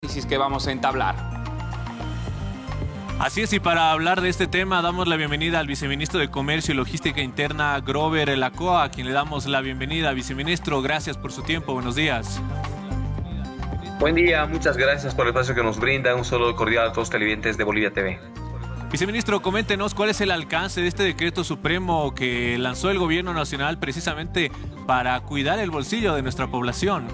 que vamos a entablar. Así es, y para hablar de este tema damos la bienvenida al viceministro de Comercio y Logística Interna, Grover Lacoa, a quien le damos la bienvenida. Viceministro, gracias por su tiempo, buenos días. Buen día, muchas gracias por el espacio que nos brinda. Un saludo cordial a todos los televidentes de Bolivia TV. Viceministro, coméntenos cuál es el alcance de este decreto supremo que lanzó el gobierno nacional precisamente para cuidar el bolsillo de nuestra población.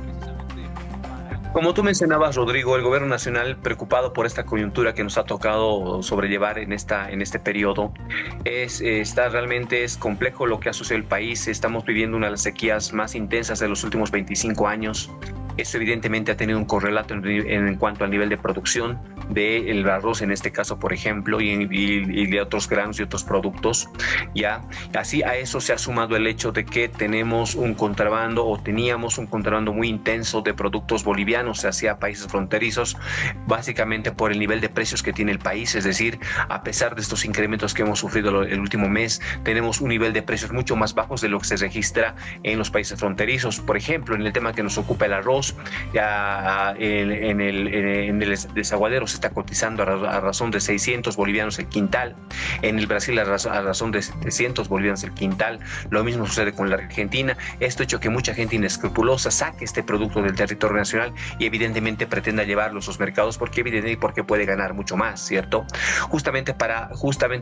Como tú mencionabas, Rodrigo, el gobierno nacional, preocupado por esta coyuntura que nos ha tocado sobrellevar en este periodo, realmente es complejo lo que ha sucedido en el país. Estamos viviendo una de las sequías más intensas de los últimos 25 años. Eso evidentemente ha tenido un correlato en cuanto al nivel de producción del arroz, en este caso, por ejemplo, y de otros granos y otros productos. ¿Ya? Así a eso se ha sumado el hecho de que teníamos un contrabando muy intenso de productos bolivianos hacia países fronterizos, básicamente por el nivel de precios que tiene el país. Es decir, a pesar de estos incrementos que hemos sufrido el último mes, tenemos un nivel de precios mucho más bajos de lo que se registra en los países fronterizos. Por ejemplo, en el tema que nos ocupa el arroz, ya en el desaguadero se está cotizando a razón de 600 bolivianos el quintal. En el Brasil a razón de 700 bolivianos el quintal. Lo mismo sucede con la Argentina. Esto ha hecho que mucha gente inescrupulosa saque este producto del territorio nacional y evidentemente pretenda llevarlo a sus mercados porque puede ganar mucho más, ¿cierto? Justamente para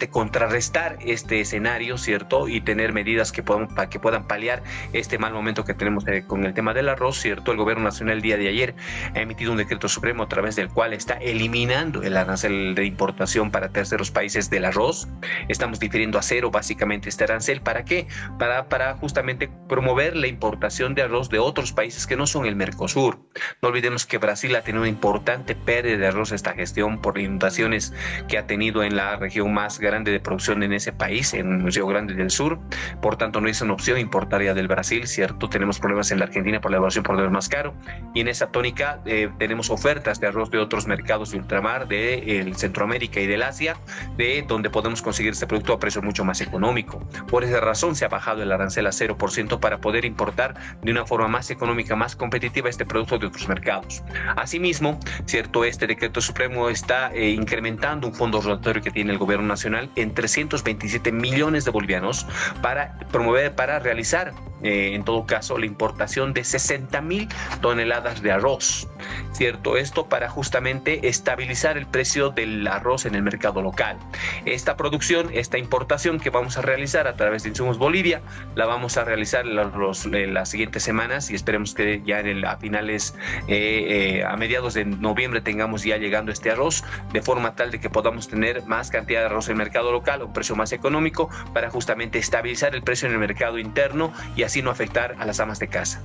contrarrestar este escenario, ¿cierto? Y tener medidas que puedan paliar este mal momento que tenemos con el tema del arroz, ¿cierto? El gobierno nacional el día de ayer ha emitido un decreto supremo a través del cual está eliminando el arancel de importación para terceros países del arroz. Estamos difiriendo a cero básicamente este arancel. ¿Para qué? Para justamente promover la importación de arroz de otros países que no son el Mercosur. No olvidemos que Brasil ha tenido una importante pérdida de arroz esta gestión por inundaciones que ha tenido en la región más grande de producción en ese país, en Río Grande del Sur. Por tanto, no es una opción importar ya del Brasil, ¿cierto? Tenemos problemas en la Argentina por la evaluación por dólar más caro. Y en esa tónica tenemos ofertas de arroz de otros mercados de ultramar, de Centroamérica y del Asia, de donde podemos conseguir este producto a precio mucho más económico. Por esa razón se ha bajado el arancel a 0% para poder importar de una forma más económica, más competitiva este producto de otros mercados. Asimismo, ¿cierto? Este decreto supremo está incrementando un fondo rotatorio que tiene el gobierno nacional en 327 millones de bolivianos para realizar en todo caso la importación de 60,000 toneladas de arroz, ¿cierto? Esto para justamente estabilizar el precio del arroz en el mercado local. Esta importación que vamos a realizar a través de Insumos Bolivia, la vamos a realizar en las siguientes semanas y esperemos que ya a mediados de noviembre tengamos ya llegando este arroz, de forma tal de que podamos tener más cantidad de arroz en el mercado local a un precio más económico para justamente estabilizar el precio en el mercado interno y así no afectar a las amas de casa.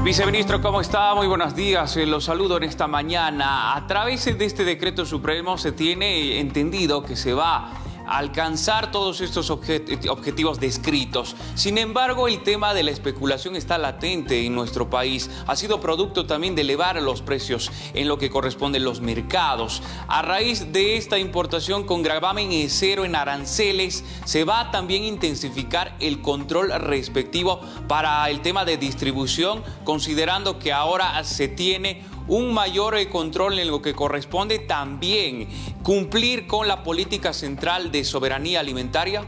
Viceministro, ¿cómo está? Muy buenos días. Los saludo en esta mañana. A través de este decreto supremo se tiene entendido que se va a alcanzar todos estos objetivos descritos. Sin embargo, el tema de la especulación está latente en nuestro país. Ha sido producto también de elevar los precios en lo que corresponde a los mercados. A raíz de esta importación con gravamen cero en aranceles, se va a también intensificar el control respectivo para el tema de distribución, considerando que ahora se tiene un mayor control en lo que corresponde también cumplir con la política central de soberanía alimentaria.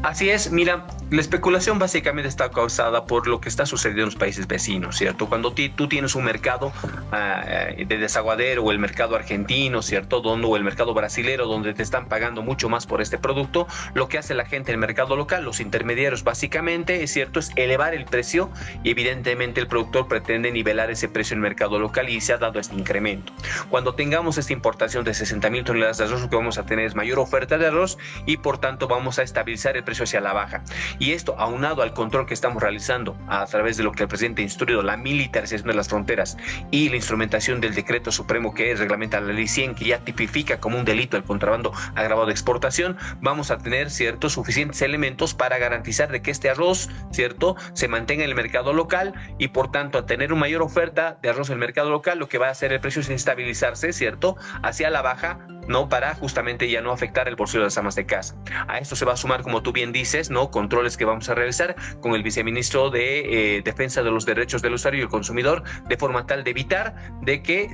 Así es, mira, la especulación básicamente está causada por lo que está sucediendo en los países vecinos, ¿cierto? Cuando tú tienes un mercado de desaguadero o el mercado argentino, ¿cierto? O el mercado brasilero donde te están pagando mucho más por este producto, lo que hace la gente en el mercado local, los intermediarios básicamente, es cierto, es elevar el precio y evidentemente el productor pretende nivelar ese precio en el mercado local y se ha dado este incremento. Cuando tengamos esta importación de 60,000 toneladas de arroz, lo que vamos a tener es mayor oferta de arroz y por tanto vamos a estabilizar el precio hacia la baja. Y esto, aunado al control que estamos realizando a través de lo que el presidente ha instruido, la militarización de las fronteras y la instrumentación del decreto supremo que reglamenta la ley 100, que ya tipifica como un delito el contrabando agravado de exportación, vamos a tener, ¿cierto?, suficientes elementos para garantizar de que este arroz, ¿cierto?, se mantenga en el mercado local y por tanto, a tener una mayor oferta de arroz en el mercado local, lo que va a hacer el precio es estabilizarse, ¿cierto?, hacia la baja ¿no? Para justamente ya no afectar el bolsillo de las amas de casa. A esto se va a sumar, como tú bien dices, ¿no? Controles que vamos a realizar con el viceministro de Defensa de los Derechos del Usuario y el Consumidor, de forma tal de evitar de que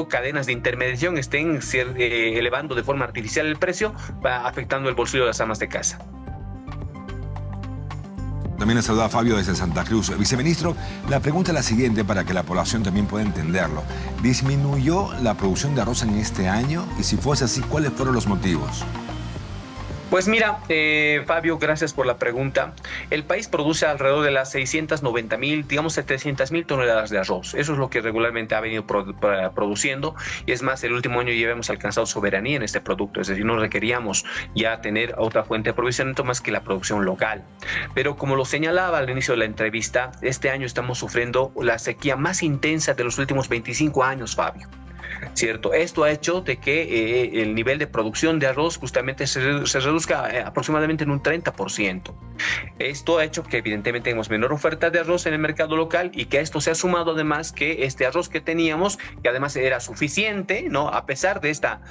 cadenas de intermediación estén elevando de forma artificial el precio, afectando el bolsillo de las amas de casa. También le saluda Fabio desde Santa Cruz. Viceministro, la pregunta es la siguiente para que la población también pueda entenderlo. ¿Disminuyó la producción de arroz en este año? Y si fuese así, ¿cuáles fueron los motivos? Pues mira, Fabio, gracias por la pregunta. El país produce alrededor de las 690,000, digamos 700,000 toneladas de arroz. Eso es lo que regularmente ha venido produciendo. Y es más, el último año ya hemos alcanzado soberanía en este producto. Es decir, no requeríamos ya tener otra fuente de aprovisionamiento más que la producción local. Pero como lo señalaba al inicio de la entrevista, este año estamos sufriendo la sequía más intensa de los últimos 25 años, Fabio. ¿Cierto? Esto ha hecho de que el nivel de producción de arroz justamente se reduzca aproximadamente en un 30%. Esto ha hecho que evidentemente tengamos menor oferta de arroz en el mercado local y que esto se ha sumado además que este arroz que teníamos, que además era suficiente, ¿no? A pesar de esta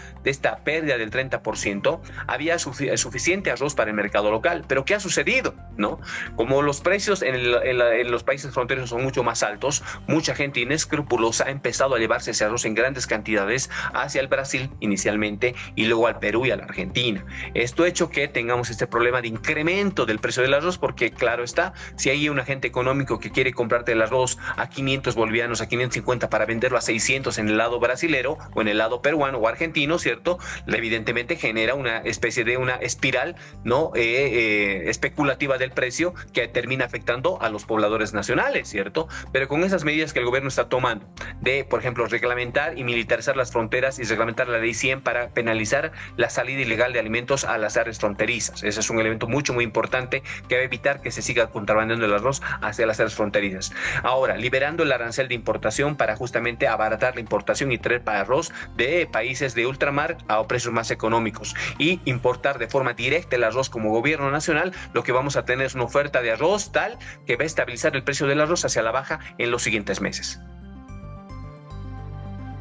pérdida del 30%, había suficiente arroz para el mercado local. Pero ¿qué ha sucedido? ¿No? Como los precios en los países fronterizos son mucho más altos, mucha gente inescrupulosa ha empezado a llevarse ese arroz en grandes cantidades hacia el Brasil inicialmente y luego al Perú y a la Argentina. Esto ha hecho que tengamos este problema de incremento del precio del arroz porque, claro está, si hay un agente económico que quiere comprarte el arroz a 500 bolivianos, a 550 para venderlo a 600 en el lado brasilero o en el lado peruano o argentino, ¿cierto? Evidentemente genera una especie de una espiral, ¿no? Especulativa del precio que termina afectando a los pobladores nacionales, ¿cierto? Pero con esas medidas que el gobierno está tomando de, por ejemplo, reglamentar y militarizar las fronteras y reglamentar la ley 100 para penalizar la salida ilegal de alimentos a las áreas fronterizas. Ese es un elemento mucho, muy importante que va a evitar que se siga contrabandeando el arroz hacia las áreas fronterizas. Ahora, liberando el arancel de importación para justamente abaratar la importación y traer para arroz de países de ultramar a precios más económicos y importar de forma directa el arroz como gobierno nacional, lo que vamos a tener es una oferta de arroz tal que va a estabilizar el precio del arroz hacia la baja en los siguientes meses.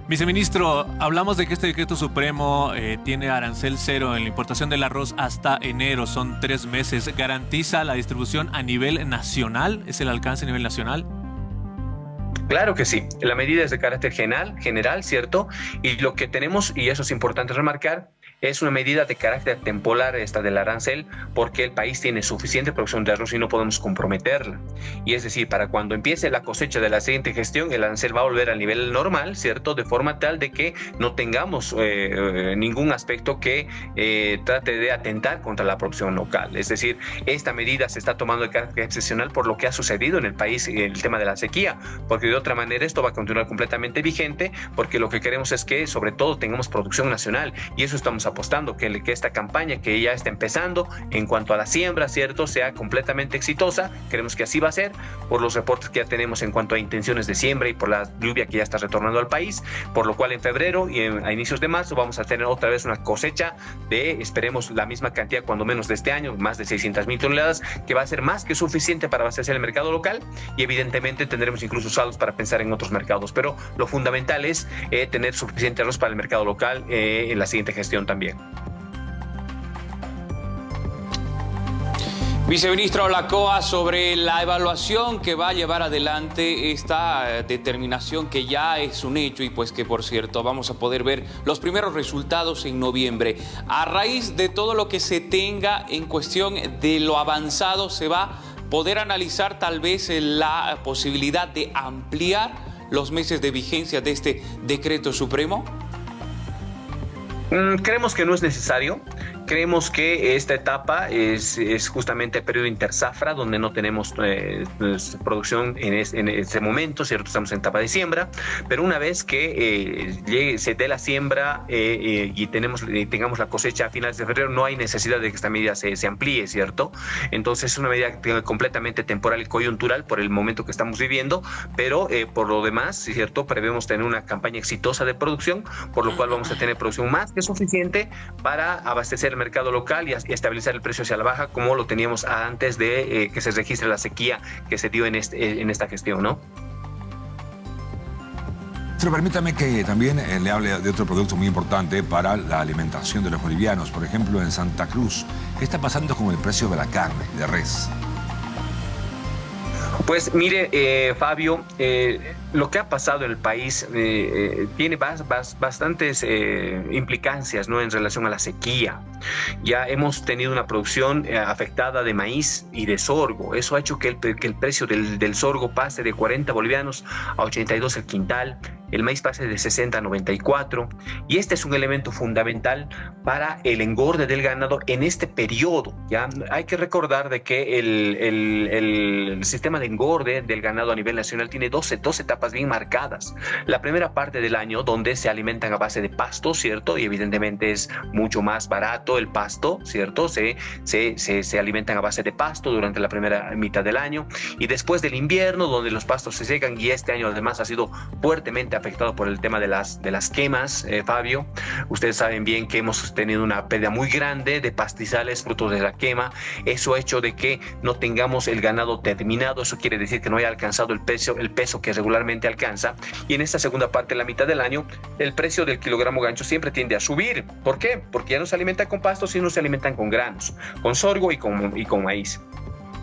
Viceministro, hablamos de que este decreto supremo tiene arancel cero en la importación del arroz hasta enero, son 3 meses. ¿Garantiza la distribución a nivel nacional? ¿Es el alcance a nivel nacional? Claro que sí, la medida es de carácter general, ¿cierto? Y lo que tenemos, y eso es importante remarcar, es una medida de carácter temporal esta del arancel porque el país tiene suficiente producción de arroz y no podemos comprometerla. Y es decir, para cuando empiece la cosecha de la siguiente gestión, el arancel va a volver al nivel normal, ¿cierto? De forma tal de que no tengamos ningún aspecto que trate de atentar contra la producción local. Es decir, esta medida se está tomando de carácter excepcional por lo que ha sucedido en el país, el tema de la sequía, porque de otra manera esto va a continuar completamente vigente porque lo que queremos es que sobre todo tengamos producción nacional y eso estamos apostando, que esta campaña que ya está empezando en cuanto a la siembra, ¿cierto?, sea completamente exitosa. Creemos que así va a ser por los reportes que ya tenemos en cuanto a intenciones de siembra y por la lluvia que ya está retornando al país, por lo cual en febrero y a inicios de marzo vamos a tener otra vez una cosecha de, esperemos, la misma cantidad cuando menos de este año, más de 600,000 toneladas, que va a ser más que suficiente para abastecer el mercado local y evidentemente tendremos incluso saldos para pensar en otros mercados, pero lo fundamental es tener suficiente arroz para el mercado local en la siguiente gestión también. Viceministro Lacoa, sobre la evaluación que va a llevar adelante esta determinación que ya es un hecho y pues que por cierto vamos a poder ver los primeros resultados en noviembre. A raíz de todo lo que se tenga en cuestión de lo avanzado, se va a poder analizar tal vez la posibilidad de ampliar los meses de vigencia de este decreto supremo. Creemos que no es necesario. Creemos que esta etapa es justamente el periodo interzafra, donde no tenemos producción en este momento, ¿cierto? Estamos en etapa de siembra, pero una vez que se dé la siembra y tengamos la cosecha a finales de febrero, no hay necesidad de que esta medida se amplíe, ¿cierto? Entonces es una medida completamente temporal y coyuntural por el momento que estamos viviendo, pero por lo demás, ¿cierto?, prevemos tener una campaña exitosa de producción, por lo cual vamos a tener producción más que suficiente para abastecer el mercado local y estabilizar el precio hacia la baja como lo teníamos antes de que se registre la sequía que se dio en esta gestión, ¿no? Pero permítame que también le hable de otro producto muy importante para la alimentación de los bolivianos. Por ejemplo, en Santa Cruz, ¿qué está pasando con el precio de la carne de res? Pues mire, Fabio, lo que ha pasado en el país tiene bastantes implicancias, ¿no?, en relación a la sequía. Ya hemos tenido una producción afectada de maíz y de sorgo. Eso ha hecho que el precio del sorgo pase de 40 bolivianos a 82 el quintal. El maíz pase de 60 a 94. Y este es un elemento fundamental para el engorde del ganado en este periodo. ¿Ya? Hay que recordar de que el sistema de engorde del ganado a nivel nacional tiene dos etapas bien marcadas. La primera parte del año, donde se alimentan a base de pasto, ¿cierto? Y evidentemente es mucho más barato el pasto, ¿cierto? Se alimentan a base de pasto durante la primera mitad del año. Y después del invierno, donde los pastos se secan, y este año además ha sido fuertemente afectado por el tema de las quemas, Fabio. Ustedes saben bien que hemos tenido una pérdida muy grande de pastizales fruto de la quema. Eso ha hecho de que no tengamos el ganado terminado. Eso quiere decir que no haya alcanzado el peso que regularmente alcanza. Y en esta segunda parte, la mitad del año, el precio del kilogramo gancho siempre tiende a subir. ¿Por qué? Porque ya no se alimenta con pastos, sino se alimentan con granos, con sorgo y con maíz.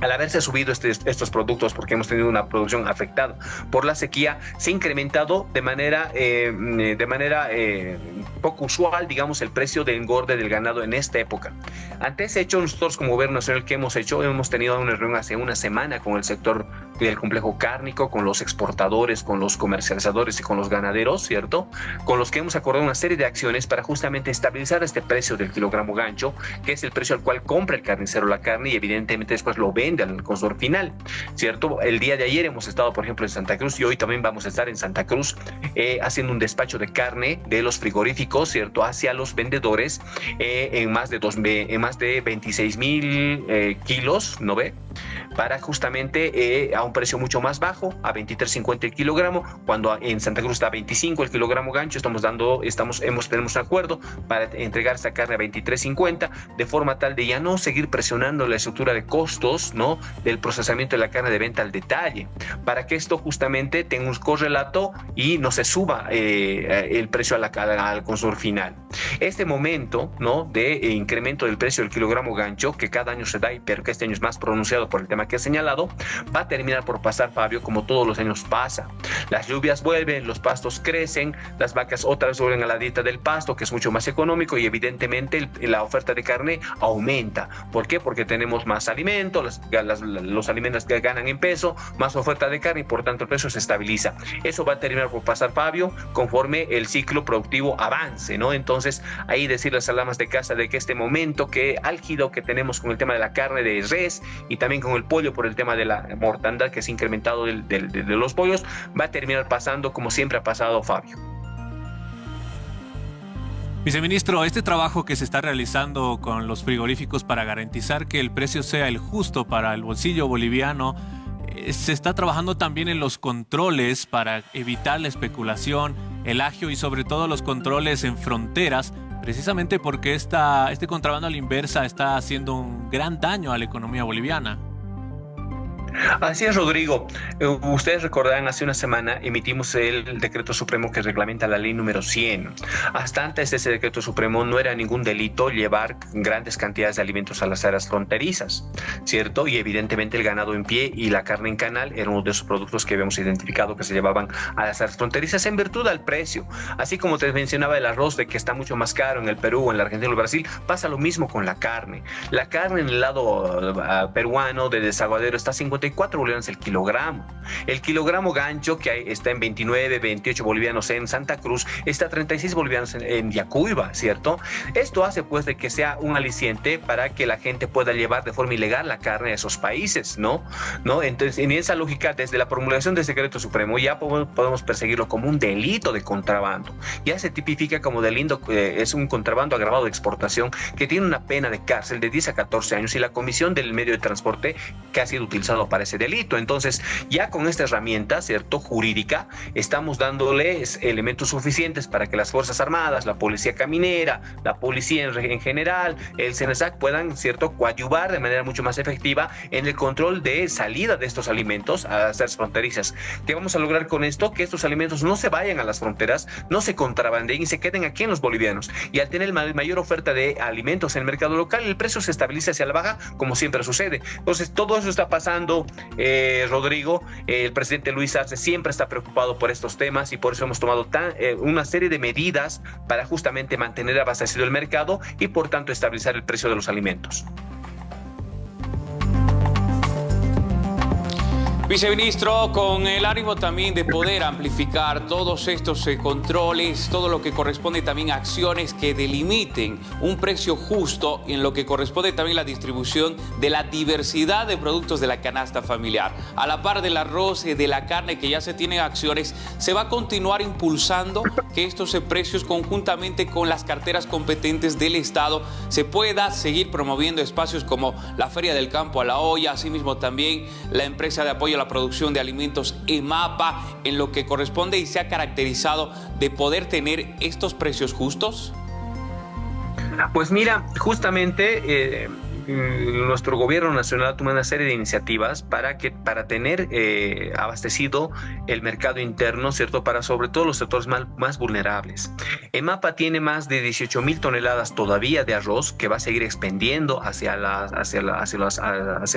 Al haberse subido estos productos, porque hemos tenido una producción afectada por la sequía, se ha incrementado de manera poco usual, digamos, el precio de engorde del ganado en esta época. Ante ese hecho, nosotros como gobierno nacional, ¿qué hemos hecho? Hemos tenido una reunión hace una semana con el sector del complejo cárnico, con los exportadores, con los comercializadores y con los ganaderos, ¿cierto? Con los que hemos acordado una serie de acciones para justamente estabilizar este precio del kilogramo gancho, que es el precio al cual compra el carnicero la carne y evidentemente después lo vende al consumidor final, ¿cierto? El día de ayer hemos estado, por ejemplo, en Santa Cruz, y hoy también vamos a estar en Santa Cruz haciendo un despacho de carne de los frigoríficos, ¿cierto?, hacia los vendedores en más de 26,000 kilos, ¿no ve?, para justamente a un precio mucho más bajo, a 23.50 el kilogramo, cuando en Santa Cruz está a 25 el kilogramo gancho. Tenemos un acuerdo para entregar esta carne a 23.50, de forma tal de ya no seguir presionando la estructura de costos, ¿no?, del procesamiento de la carne de venta al detalle, para que esto justamente tenga un correlato y no se suba el precio al consumidor final. Este momento, ¿no?, de incremento del precio del kilogramo gancho, que cada año se da, pero que este año es más pronunciado por el tema que he señalado, va a terminar por pasar, Fabio, como todos los años pasa. Las lluvias vuelven, los pastos crecen, las vacas otra vez vuelven a la dieta del pasto, que es mucho más económico, y evidentemente la oferta de carne aumenta. ¿Por qué? Porque tenemos más alimento, los alimentos que ganan en peso, más oferta de carne, y por tanto el precio se estabiliza. Eso va a terminar por pasar, Fabio, conforme el ciclo productivo avance, ¿no? Entonces, ahí decirles a las amas de casa de que este momento álgido que tenemos con el tema de la carne de res y también con el pollo por el tema de la mortandad que se ha incrementado de los pollos, va a terminar pasando como siempre ha pasado, Fabio. Viceministro, este trabajo que se está realizando con los frigoríficos para garantizar que el precio sea el justo para el bolsillo boliviano, se está trabajando también en los controles para evitar la especulación, el agio y sobre todo los controles en fronteras, precisamente porque este contrabando a la inversa está haciendo un gran daño a la economía boliviana. Así es, Rodrigo. Ustedes recordarán, hace una semana emitimos el decreto supremo que reglamenta la ley número 100. Hasta antes de ese decreto supremo no era ningún delito llevar grandes cantidades de alimentos a las áreas fronterizas, ¿cierto? Y evidentemente el ganado en pie y la carne en canal eran uno de esos productos que habíamos identificado que se llevaban a las áreas fronterizas en virtud al precio. Así como te mencionaba el arroz, de que está mucho más caro en el Perú, en la Argentina o el Brasil, pasa lo mismo con la carne. La carne en el lado peruano de desaguadero está a 54 bolivianos el kilogramo. El kilogramo gancho, que está en 29, 28 bolivianos en Santa Cruz, está a 36 bolivianos en Yacuiba, ¿cierto? Esto hace pues de que sea un aliciente para que la gente pueda llevar de forma ilegal la carne a esos países, ¿no? Entonces, en esa lógica, desde la promulgación del decreto supremo, ya podemos perseguirlo como un delito de contrabando. Ya se tipifica como delito, es un contrabando agravado de exportación que tiene una pena de cárcel de 10 a 14 años y la Comisión del Medio de Transporte, que ha sido utilizado para ese delito. Entonces, ya con esta herramienta, ¿cierto?, jurídica, estamos dándoles elementos suficientes para que las Fuerzas Armadas, la Policía Caminera, la Policía en general, el SENASAC puedan, ¿cierto?, coadyuvar de manera mucho más efectiva en el control de salida de estos alimentos a las fronterizas. ¿Qué vamos a lograr con esto? Que estos alimentos no se vayan a las fronteras, no se contrabandeen y se queden aquí en los bolivianos. Y al tener mayor oferta de alimentos en el mercado local, el precio se estabiliza hacia la baja, como siempre sucede. Entonces, todo eso está pasando, Rodrigo. El presidente Luis Arce siempre está preocupado por estos temas y por eso hemos tomado una serie de medidas para justamente mantener abastecido el mercado y, por tanto, estabilizar el precio de los alimentos. Viceministro, con el ánimo también de poder amplificar todos estos controles, todo lo que corresponde también a acciones que delimiten un precio justo en lo que corresponde también la distribución de la diversidad de productos de la canasta familiar. A la par del arroz y de la carne, que ya se tienen acciones, se va a continuar impulsando que estos precios, conjuntamente con las carteras competentes del Estado, se pueda seguir promoviendo espacios como la Feria del Campo a la Olla, asimismo también la empresa de apoyo a la producción de alimentos EMAPA, en lo que corresponde y se ha caracterizado de poder tener estos precios justos? Pues mira, justamente nuestro gobierno nacional toma una serie de iniciativas para tener abastecido el mercado interno, ¿cierto?, para sobre todo los sectores más vulnerables. EMAPA tiene más de 18,000 toneladas todavía de arroz que va a seguir expendiendo hacia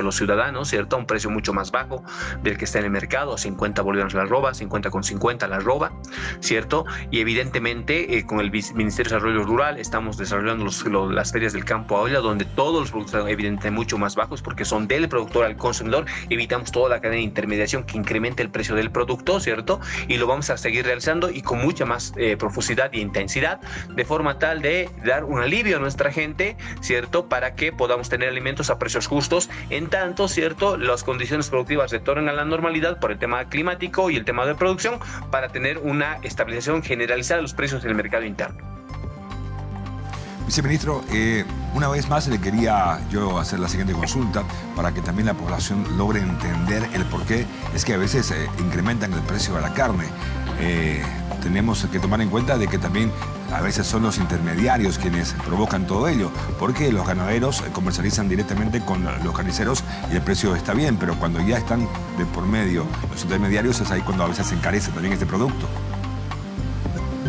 los ciudadanos, ¿cierto?, a un precio mucho más bajo del que está en el mercado, a 50 bolivianos la arroba, 50,50 la arroba, ¿cierto? Y evidentemente con el Ministerio de Desarrollo Rural estamos desarrollando las ferias del campo a olla, donde todos los productos evidentemente mucho más bajos porque son del productor al consumidor. Evitamos toda la cadena de intermediación que incremente el precio del producto, ¿cierto? Y lo vamos a seguir realizando y con mucha más profusidad e intensidad, de forma tal de dar un alivio a nuestra gente, ¿cierto?, para que podamos tener alimentos a precios justos, en tanto, ¿cierto?, las condiciones productivas retornen a la normalidad por el tema climático y el tema de producción, para tener una estabilización generalizada de los precios en el mercado interno. Viceministro, una vez más le quería yo hacer la siguiente consulta para que también la población logre entender el por qué es que a veces incrementan el precio de la carne. Tenemos que tomar en cuenta de que también a veces son los intermediarios quienes provocan todo ello, porque los ganaderos comercializan directamente con los carniceros y el precio está bien, pero cuando ya están de por medio los intermediarios es ahí cuando a veces se encarece también este producto.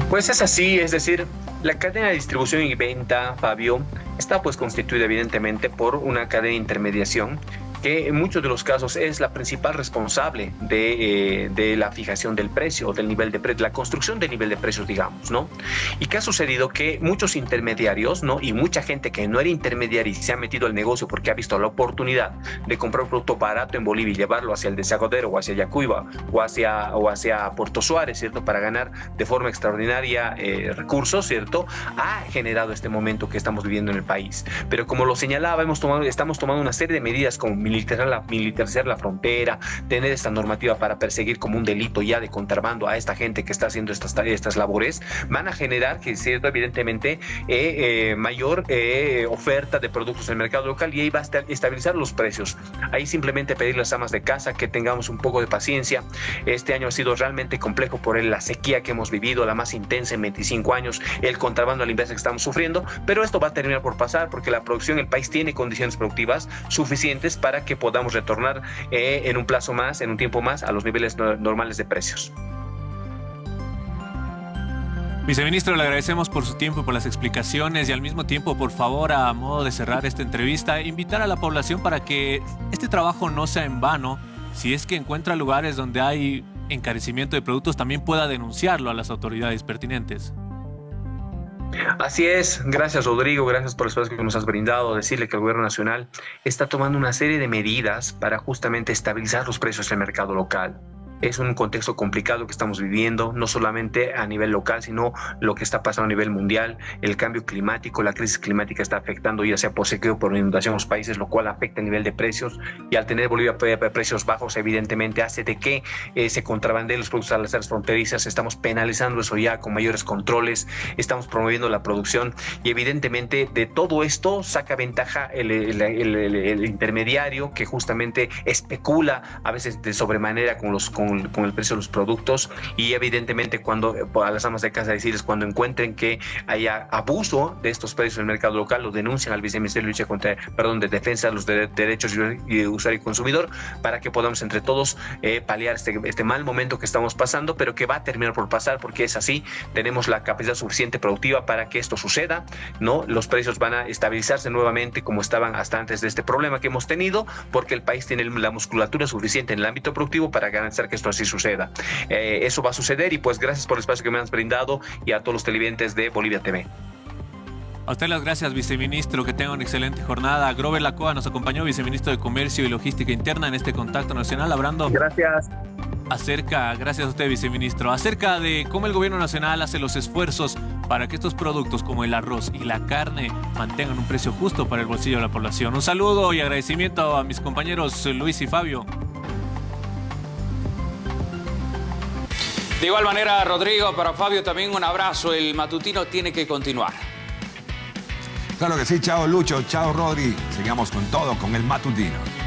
Pues es así, es decir, la cadena de distribución y venta, Fabio, está pues constituida evidentemente por una cadena de intermediación que en muchos de los casos es la principal responsable de la fijación del precio, del nivel de precio, la construcción del nivel de precios, digamos, ¿no? Y que ha sucedido que muchos intermediarios, ¿no?, y mucha gente que no era intermediaria y se ha metido al negocio porque ha visto la oportunidad de comprar un producto barato en Bolivia y llevarlo hacia el Desaguadero o hacia Yacuiba o hacia Puerto Suárez, ¿cierto?, para ganar de forma extraordinaria recursos, ¿cierto?, ha generado este momento que estamos viviendo en el país. Pero como lo señalaba, estamos tomando una serie de medidas como militarizar la frontera, tener esta normativa para perseguir como un delito ya de contrabando a esta gente que está haciendo estas labores, van a generar que, cierto, evidentemente mayor oferta de productos en el mercado local, y ahí va a estabilizar los precios. Ahí simplemente pedir a las amas de casa que tengamos un poco de paciencia. Este año ha sido realmente complejo por la sequía que hemos vivido, la más intensa en 25 años, el contrabando a la inversa que estamos sufriendo, pero esto va a terminar por pasar porque la producción, el país tiene condiciones productivas suficientes para que podamos retornar en un tiempo más a los niveles normales de precios. Viceministro, le agradecemos por su tiempo, por las explicaciones y al mismo tiempo, por favor, a modo de cerrar esta entrevista, invitar a la población para que este trabajo no sea en vano. Si es que encuentra lugares donde hay encarecimiento de productos, también pueda denunciarlo a las autoridades pertinentes. Así es, gracias Rodrigo, gracias por el espacio que nos has brindado. Decirle que el gobierno nacional está tomando una serie de medidas para justamente estabilizar los precios del mercado local. Es un contexto complicado que estamos viviendo, no solamente a nivel local, sino lo que está pasando a nivel mundial. El cambio climático, la crisis climática está afectando, ya sea por sequía o por inundación, los países, lo cual afecta el nivel de precios. Y al tener Bolivia precios bajos, evidentemente hace de que se contrabandeen los productos a las áreas fronterizas. Estamos penalizando eso ya con mayores controles, estamos promoviendo la producción y evidentemente de todo esto saca ventaja el intermediario que justamente especula a veces de sobremanera con el precio de los productos, y evidentemente cuando a las amas de casa decirles, cuando encuentren que haya abuso de estos precios en el mercado local, lo denuncian al Viceministerio de Defensa de los Derechos y Usuario y Consumidor, para que podamos entre todos paliar este mal momento que estamos pasando, pero que va a terminar por pasar, porque es así. Tenemos la capacidad suficiente productiva para que esto suceda, ¿no? Los precios van a estabilizarse nuevamente como estaban hasta antes de este problema que hemos tenido, porque el país tiene la musculatura suficiente en el ámbito productivo para garantizar que esto así suceda. Eso va a suceder, y pues gracias por el espacio que me han brindado, y a todos los televidentes de Bolivia TV. A usted las gracias, viceministro. Que tenga una excelente jornada. Grover Lacoa nos acompañó, viceministro de Comercio y Logística Interna, en este contacto nacional, hablando Gracias. gracias a usted, viceministro, acerca de cómo el gobierno nacional hace los esfuerzos para que estos productos como el arroz y la carne mantengan un precio justo para el bolsillo de la población. Un saludo y agradecimiento a mis compañeros Luis y Fabio. De igual manera, Rodrigo, para Fabio también un abrazo. El matutino tiene que continuar. Claro que sí, chao Lucho, chao Rodri. Sigamos con todo con el matutino.